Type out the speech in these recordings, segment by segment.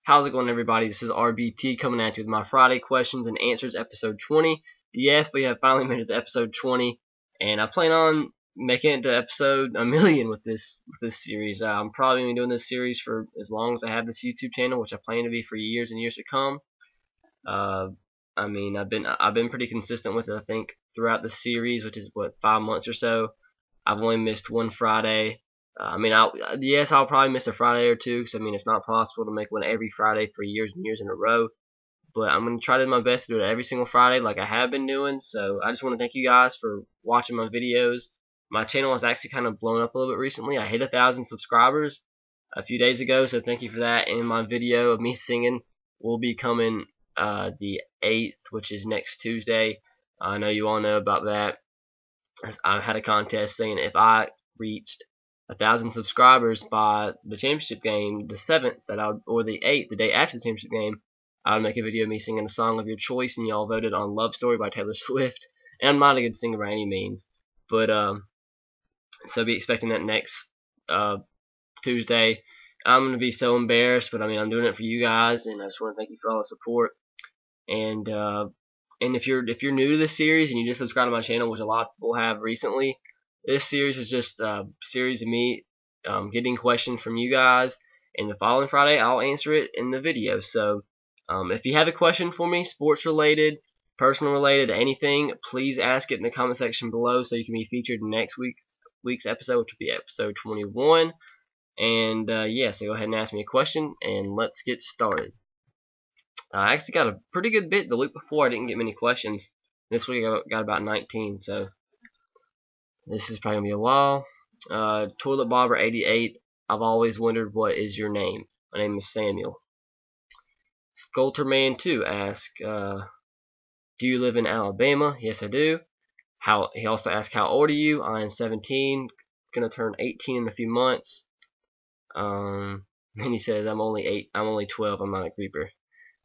How's it going, everybody? This is RBT coming at you with my Friday questions and answers, episode 20. Yes, we have finally made it to episode 20, and I plan on making it to episode 1,000,000 with this series. I'm probably going to be doing this series for as long as I have this YouTube channel, which I plan to be for years and years to come. I mean, I've been pretty consistent with it. I think throughout the series, which is what, 5 months or so. I've only missed one Friday. Yes, I'll probably miss a Friday or two, because I mean, it's not possible to make one every Friday for years and years in a row. But I'm going to try to do my best to do it every single Friday like I have been doing. So I just want to thank you guys for watching my videos. My channel has actually kind of blown up a little bit recently. I hit 1,000 subscribers a few days ago, so thank you for that. And my video of me singing will be coming the 8th, which is next Tuesday. I know you all know about that. I had a contest saying if I reached 1,000 subscribers by the championship game, the 7th, or the 8th, the day after the championship game, I would make a video of me singing a song of your choice, and y'all voted on "Love Story" by Taylor Swift. And I'm not a good singer by any means, but so be expecting that next Tuesday. I'm gonna be so embarrassed, but I mean, I'm doing it for you guys, and I just want to thank you for all the support. And if you're new to this series and you just subscribe to my channel, which a lot of people have recently, this series is just a series of me getting questions from you guys, and the following Friday I'll answer it in the video. So if you have a question for me, sports related, personal related, anything, please ask it in the comment section below so you can be featured in next week's episode, which will be episode 21. And yeah, so go ahead and ask me a question, and let's get started. I actually got a pretty good bit. The week before I didn't get many questions. This week I got about 19, so this is probably going to be a while. Toilet Bobber 88, I've always wondered, what is your name? My name is Samuel. Sculptorman 2 asks, do you live in Alabama? Yes, I do. He also asked, how old are you? I am 17, gonna turn 18 in a few months. And he says, I'm only 12, I'm not a creeper.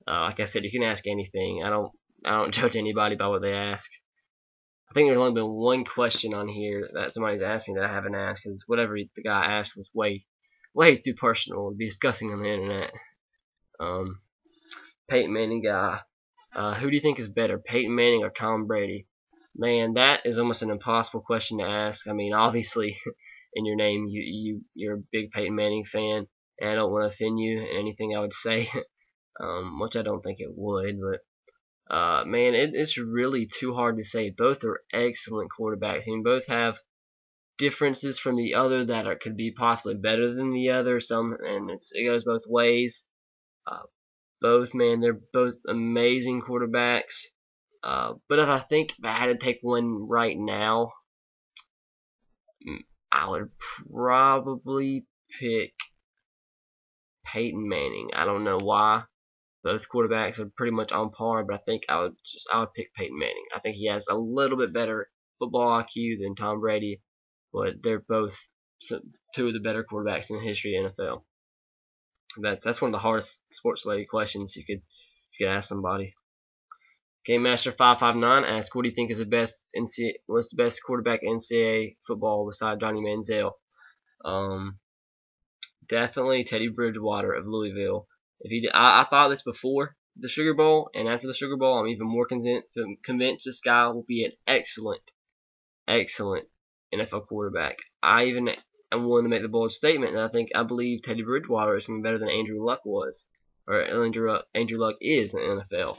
Like I said, you can ask anything. I don't judge anybody by what they ask. I think there's only been one question on here that somebody's asked me that I haven't asked, because whatever the guy asked was way too personal to be discussing on the internet. Peyton Manning guy. Who do you think is better, Peyton Manning or Tom Brady? Man, that is almost an impossible question to ask. I mean, obviously, in your name, you're a big Peyton Manning fan, and I don't want to offend you in anything I would say, which I don't think it would, but man, it's really too hard to say. Both are excellent quarterbacks. I mean, both have differences from the other that could be possibly better than the other. And it goes both ways. They're both amazing quarterbacks. But if I had to take one right now, I would probably pick Peyton Manning. I don't know why. Both quarterbacks are pretty much on par, but I think I would pick Peyton Manning. I think he has a little bit better football IQ than Tom Brady, but they're both two of the better quarterbacks in the history of the NFL. That's one of the hardest sports-related questions you could ask somebody. Game Master 559 asks, what do you think is what's the best quarterback in NCAA football besides Johnny Manziel? Definitely Teddy Bridgewater of Louisville. I thought this before the Sugar Bowl, and after the Sugar Bowl, I'm even more convinced this guy will be an excellent NFL quarterback. I'm willing to make the bold statement that I believe Teddy Bridgewater is going to be better than Andrew Luck was, or Andrew Luck is in the NFL.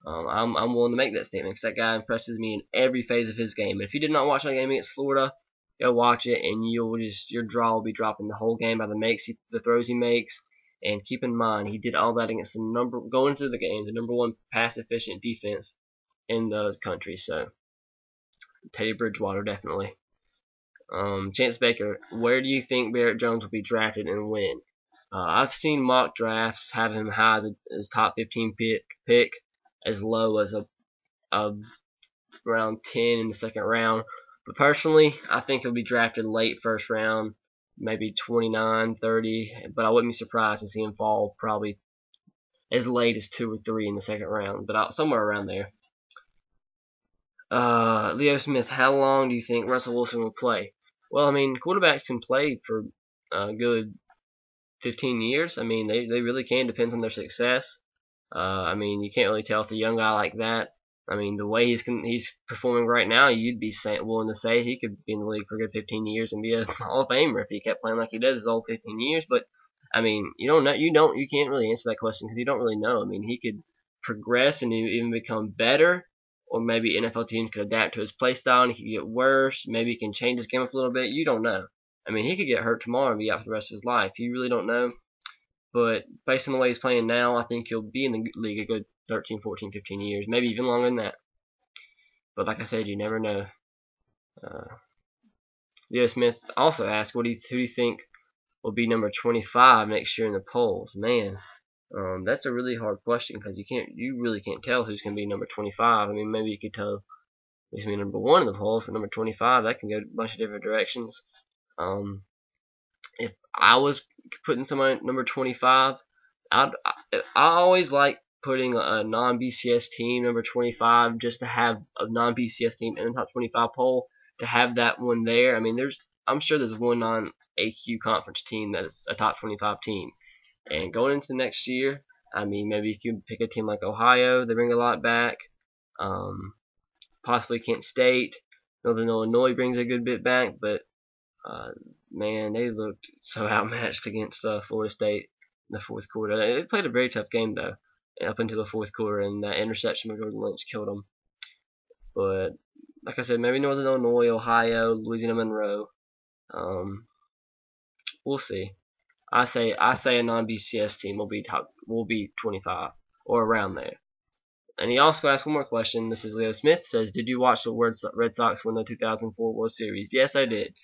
I'm willing to make that statement because that guy impresses me in every phase of his game. And if you did not watch that game against Florida, go watch it, and your jaw will be dropping the whole game by the throws he makes. And keep in mind, he did all that against going into the game, the #1 pass efficient defense in the country. So Teddy Bridgewater definitely. Chance Baker, where do you think Barrett Jones will be drafted and when? I've seen mock drafts have him high as top 15 pick, as low as around 10 in the second round. But personally, I think he'll be drafted late first round, maybe 29, 30, but I wouldn't be surprised to see him fall probably as late as 2 or 3 in the second round, but somewhere around there. Leo Smith, how long do you think Russell Wilson will play? Well, I mean, quarterbacks can play for a good 15 years. I mean, they really can. Depends on their success. I mean, you can't really tell if a young guy like that. I mean, the way he's performing right now, you'd be willing to say he could be in the league for a good 15 years and be a Hall of Famer if he kept playing like he does his whole 15 years. But I mean, you don't know. You can't really answer that question because you don't really know. I mean, he could progress and even become better, or maybe NFL teams could adapt to his play style and he could get worse. Maybe he can change his game up a little bit. You don't know. I mean, he could get hurt tomorrow and be out for the rest of his life. You really don't know. But based on the way he's playing now, I think he'll be in the league a good 13, 14, 15 years, maybe even longer than that. But like I said, you never know. Leo Smith also asked, who do you think will be number 25 next year in the polls? Man, that's a really hard question because you really can't tell who's going to be number 25. I mean, maybe you could tell who's going to be number 1 in the polls, but number 25, that can go a bunch of different directions. If I was putting somebody at number 25, I always like putting a non-BCS team number 25 just to have a non-BCS team in the top 25 poll, to have that one there. I mean, I'm sure there's one non-AQ conference team that is a top 25 team. And going into next year, I mean, maybe you can pick a team like Ohio. They bring a lot back. Possibly Kent State. Northern Illinois brings a good bit back, but man, they looked so outmatched against Florida State in the fourth quarter. They played a very tough game, though, up until the fourth quarter, and that interception by Jordan Lynch killed them. But, like I said, maybe Northern Illinois, Ohio, Louisiana Monroe. We'll see. I say a non-BCS team will be 25 or around there. And he also asked one more question. This is Leo Smith. Says, did you watch the Red Sox win the 2004 World Series? Yes, I did.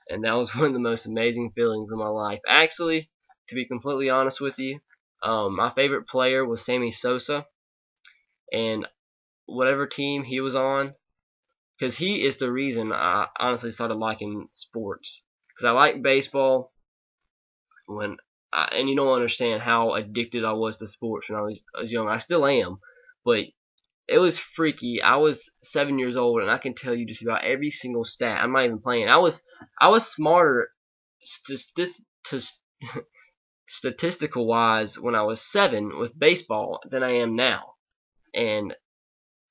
And that was one of the most amazing feelings of my life. Actually, to be completely honest with you, my favorite player was Sammy Sosa. And whatever team he was on, because he is the reason I honestly started liking sports. Because I liked baseball and you don't understand how addicted I was to sports when I was young. I still am, but it was freaky. I was 7 years old, and I can tell you just about every single stat. I'm not even playing. I was smarter statistical wise when I was 7 with baseball than I am now, and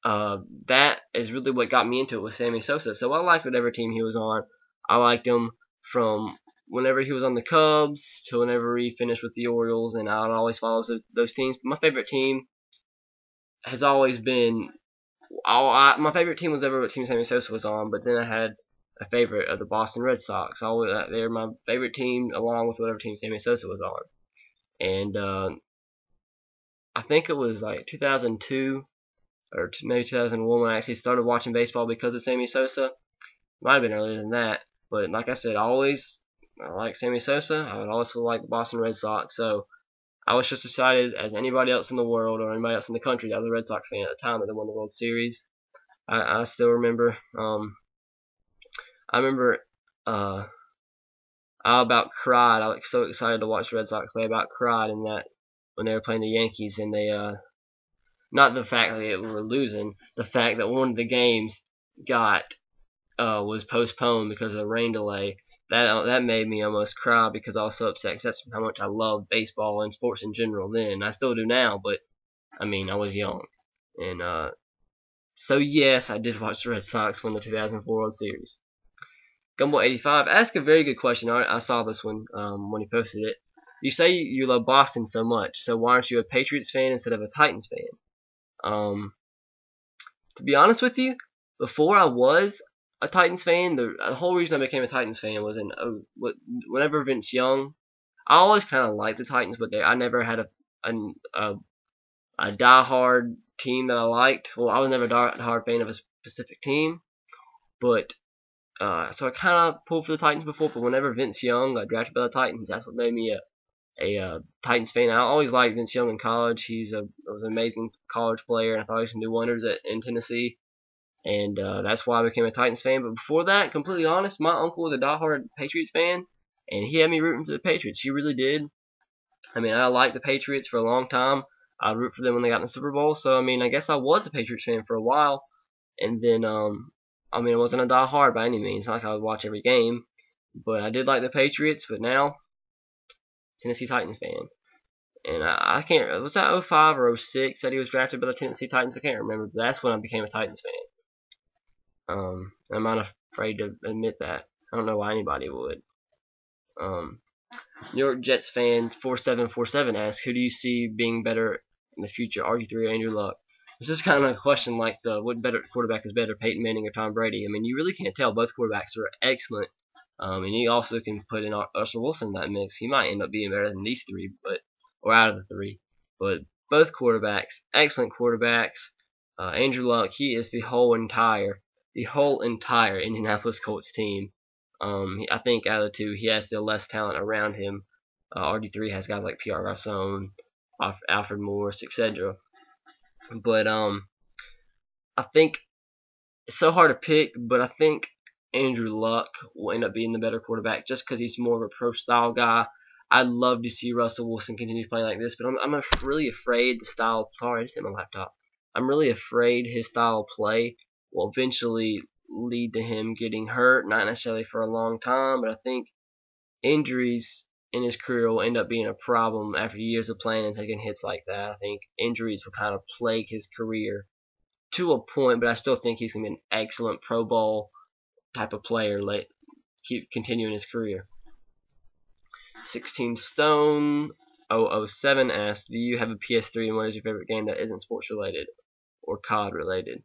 that is really what got me into it with Sammy Sosa. So I liked whatever team he was on. I liked him from whenever he was on the Cubs to whenever he finished with the Orioles, and I would always follow those teams. But my favorite team has always been my favorite team was ever what team Sammy Sosa was on, but then I had a favorite of the Boston Red Sox. They're my favorite team along with whatever team Sammy Sosa was on. And I think it was like 2002 or maybe 2001 when I actually started watching baseball because of Sammy Sosa. Might have been earlier than that, but like I said, I like Sammy Sosa. I would also like the Boston Red Sox. So I was just excited as anybody else in the world or anybody else in the country that was a Red Sox fan at the time that they won the World Series. I still remember. I about cried. I was so excited to watch the Red Sox play. I about cried in that when they were playing the Yankees, and they not the fact that they were losing, the fact that one of the games was postponed because of a rain delay. That made me almost cry because I was so upset because that's how much I love baseball and sports in general then. I still do now, but I mean, I was young. And so yes, I did watch the Red Sox win the 2004 World Series. Gumball85 asked a very good question. I saw this one when he posted it. You say you love Boston so much, so why aren't you a Patriots fan instead of a Titans fan? To be honest with you, before I was a Titans fan, the whole reason I became a Titans fan was whenever Vince Young. I always kind of liked the Titans, but I never had a diehard team that I liked. Well, I was never a diehard fan of a specific team, but so I kind of pulled for the Titans before. But whenever Vince Young got drafted by the Titans, that's what made me a Titans fan. I always liked Vince Young in college. He was an amazing college player, and I thought he could do wonders in Tennessee. And that's why I became a Titans fan. But before that, completely honest, my uncle was a diehard Patriots fan, and he had me rooting for the Patriots. He really did. I mean, I liked the Patriots for a long time. I'd root for them when they got in the Super Bowl. So, I mean, I guess I was a Patriots fan for a while. And then, I mean, I wasn't a diehard by any means. It's not like I would watch every game. But I did like the Patriots. But now, Tennessee Titans fan. And I can't, was that 05 or 06 that he was drafted by the Tennessee Titans? I can't remember, but that's when I became a Titans fan. I'm not afraid to admit that. I don't know why anybody would. New York Jets fan 4747 asks, who do you see being better in the future, RG3 or Andrew Luck? This is kind of a question like what better quarterback is better, Peyton Manning or Tom Brady? I mean, you really can't tell. Both quarterbacks are excellent. And you also can put in Russell Wilson in that mix. He might end up being better than these three, or out of the three. But both quarterbacks, excellent quarterbacks. Andrew Luck, he is the whole entire Indianapolis Colts team. I think out of the two, he has the less talent around him. RG3 has guys like P.R. Garcon, Alfred Morris, etc. But I think it's so hard to pick, but I think Andrew Luck will end up being the better quarterback just because he's more of a pro style guy. I'd love to see Russell Wilson continue playing like this, but I'm really afraid the style. Sorry, I just hit my laptop. I'm really afraid his style of play will eventually lead to him getting hurt, not necessarily for a long time, but I think injuries in his career will end up being a problem after years of playing and taking hits like that. I think injuries will kind of plague his career to a point, but I still think he's going to be an excellent Pro Bowl type of player, keep continuing his career. 16 Stone 007 asks, do you have a PS3 and what is your favorite game that isn't sports related or COD related?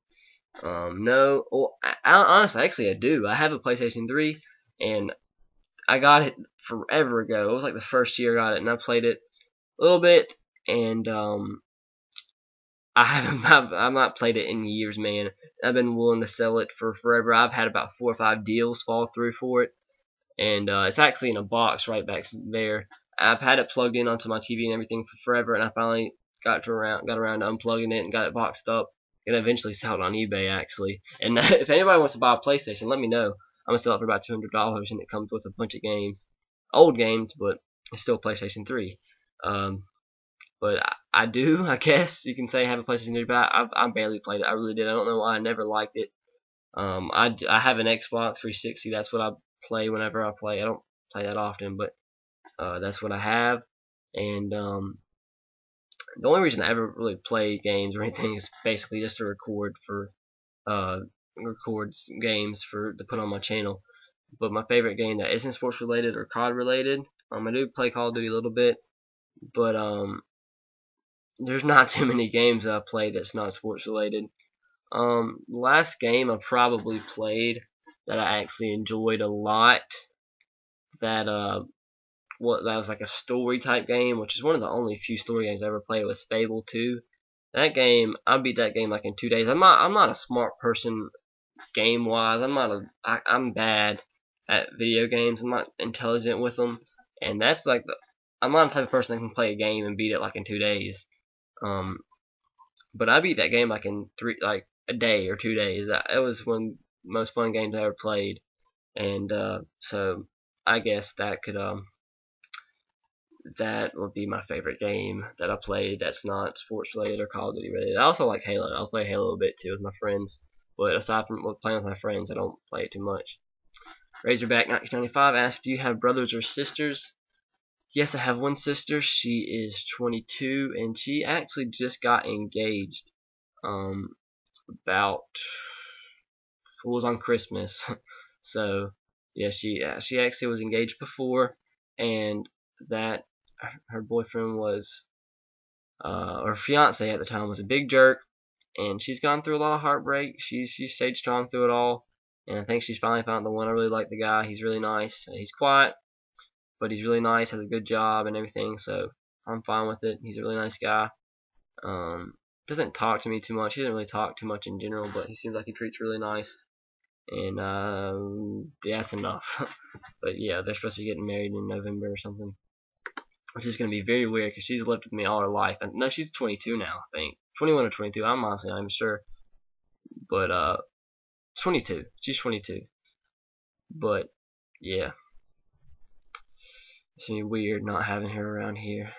No. Well, honestly, actually I do. I have a PlayStation 3 and I got it forever ago. It was like the first year I got it, and I played it a little bit, and I've not played it in years, man. I've been willing to sell it for forever. I've had about 4 or 5 deals fall through for it, and it's actually in a box right back there. I've had it plugged in onto my TV and everything for forever, and I finally got around to unplugging it and got it boxed up, and eventually sell it on eBay actually. And if anybody wants to buy a PlayStation, let me know. I'm gonna sell it for about $200, and it comes with a bunch of games, old games, but it's still PlayStation 3. But I do, I guess you can say, have a PlayStation 3, but I barely played it. I really did. I don't know why. I never liked it. I have an Xbox 360. That's what I play whenever I play. I don't play that often, but that's what I have. And the only reason I ever really play games or anything is basically just to record games to put on my channel. But my favorite game that isn't sports related or COD related, I do play Call of Duty a little bit, but there's not too many games that I play that's not sports related. The last game I probably played that I actually enjoyed a lot, that was like a story type game, which is one of the only few story games I ever played, was Fable 2. That game, I beat that game like in 2 days. I'm not a smart person game wise. I'm bad at video games. I'm not intelligent with them, and that's like I'm not the type of person that can play a game and beat it like in 2 days. But I beat that game like in a day or 2 days. It was one of the most fun games I ever played, and so I guess that would be my favorite game that I played that's not sports related or Call of Duty related. I also like Halo. I'll play Halo a bit too with my friends, but aside from playing with my friends, I don't play it too much. Razorback 1995 asks, do you have brothers or sisters? Yes, I have one sister. She is 22, and she actually just got engaged. It was on Christmas. So yeah, she actually was engaged before, and that her boyfriend was, or fiance at the time, was a big jerk, and she's gone through a lot of heartbreak. She stayed strong through it all, and I think she's finally found the one. I really like the guy. He's really nice. He's quiet, but he's really nice, has a good job and everything, so I'm fine with it. He's a really nice guy. Doesn't talk to me too much. He doesn't really talk too much in general, but he seems like he treats really nice. And yeah, that's enough. But yeah, they're supposed to be getting married in November or something, which is going to be very weird because she's lived with me all her life. And no, she's 22 now, I think. 21 or 22. I'm honestly not even sure. But 22. She's 22. But yeah, it's gonna be weird not having her around here.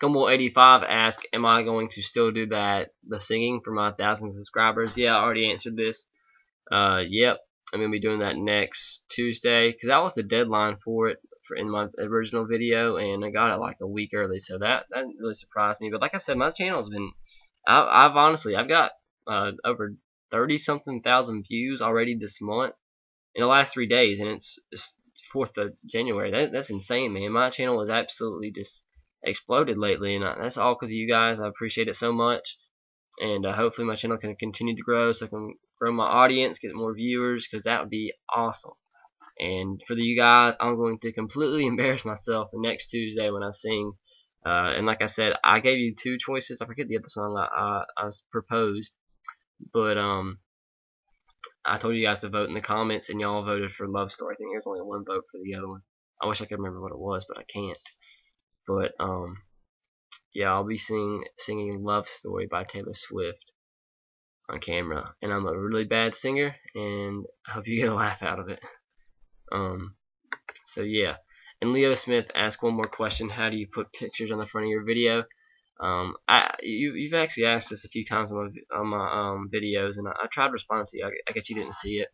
Gumball85 asks, am I going to still do the singing for my 1,000 subscribers? Yeah, I already answered this. Yep, I'm gonna be doing that next Tuesday because that was the deadline for it for in my original video, and I got it like a week early, so that really surprised me. But like I said, my channel's been I've honestly got over 30 something thousand views already this month in the last 3 days, and it's 4th of January. That's insane, man. My channel has absolutely just exploded lately, and that's all because of you guys. I appreciate it so much, and hopefully my channel can continue to grow, so I can grow my audience, get more viewers, because that would be awesome. And for you guys, I'm going to completely embarrass myself next Tuesday when I sing. And like I said, I gave you 2 choices. I forget the other song I proposed, but I told you guys to vote in the comments, and y'all voted for Love Story. I think there's only 1 vote for the other one. I wish I could remember what it was, but I can't. But yeah, I'll be singing Love Story by Taylor Swift on camera, and I'm a really bad singer, and I hope you get a laugh out of it. So yeah. And Leo Smith asked one more question: how do you put pictures on the front of your video? You've actually asked this a few times on my videos, and I tried responding to you. I guess you didn't see it.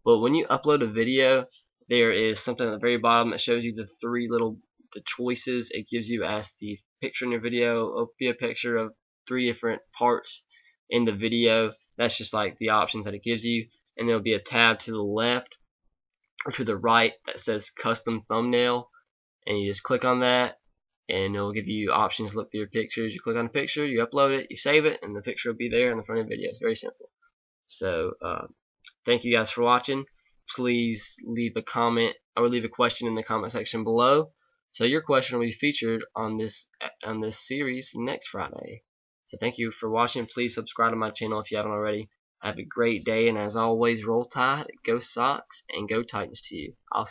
But when you upload a video, there is something at the very bottom that shows you the 3 little choices it gives you as the picture in your video. It'll be a picture of 3 different parts in the video. That's just like the options that it gives you, and there'll be a tab to the left or to the right that says custom thumbnail, and you just click on that, and it'll give you options to look through your pictures. You click on the picture, you upload it, you save it, and the picture will be there in the front of the video. It's very simple. So thank you guys for watching. Please leave a comment or leave a question in the comment section below, so your question will be featured on this series next Friday. So thank you for watching. Please subscribe to my channel if you haven't already. Have a great day, and as always, roll tide, go Sox, and go Titans to you. I'll